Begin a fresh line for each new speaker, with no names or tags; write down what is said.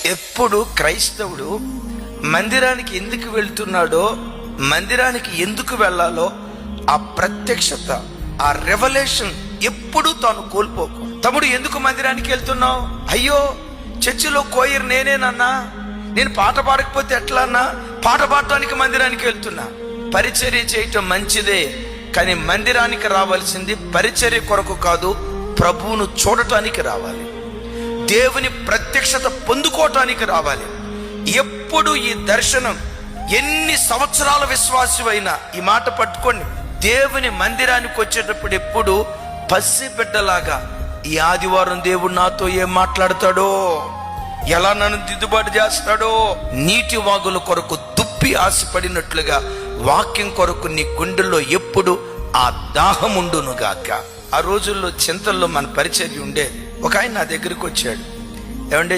ఎప్పుడు క్రైస్తవుడు మందిరానికి ఎందుకు వెళ్తున్నాడో, మందిరానికి ఎందుకు వెళ్ళాలో ఆ ప్రత్యక్షత, ఆ రెవల్యూషన్ ఎప్పుడు తాను కోల్పోకు. తమ్ముడు, ఎందుకు మందిరానికి వెళ్తున్నావు? అయ్యో, చర్చిలో కోయర్ నేనేనన్నా, నేను పాట పాడకపోతే ఎట్లా అన్నా? పాట పాడటానికి మందిరానికి వెళ్తున్నా. పరిచర్య చేయటం మంచిదే, కానీ మందిరానికి రావాల్సింది పరిచర్య కొరకు కాదు, ప్రభువును చూడటానికి రావాలి, దేవుని ప్రత్యక్షత పొందుకోవటానికి రావాలి. ఎప్పుడు ఈ దర్శనం, ఎన్ని సంవత్సరాల విశ్వాసమైనా ఈ మాట పట్టుకోండి, దేవుని మందిరానికి వచ్చేటప్పుడు ఎప్పుడు పసిబిడ్డలాగా, ఈ ఆదివారం దేవుడు నాతో ఏం మాట్లాడతాడో, ఎలా నన్ను దిద్దుబాటు చేస్తాడో, నీటి వాగుల కొరకు దుప్పి ఆశపడినట్లుగా వాక్యం కొరకు నీ గుండెల్లో ఎప్పుడు ఆ దాహం ఉండునుగాక. ఆ రోజుల్లో చింతల్లో మన పరిచర్య ఉండేది. ఒక ఆయన నా దగ్గరికి వచ్చాడు, ఏమంటే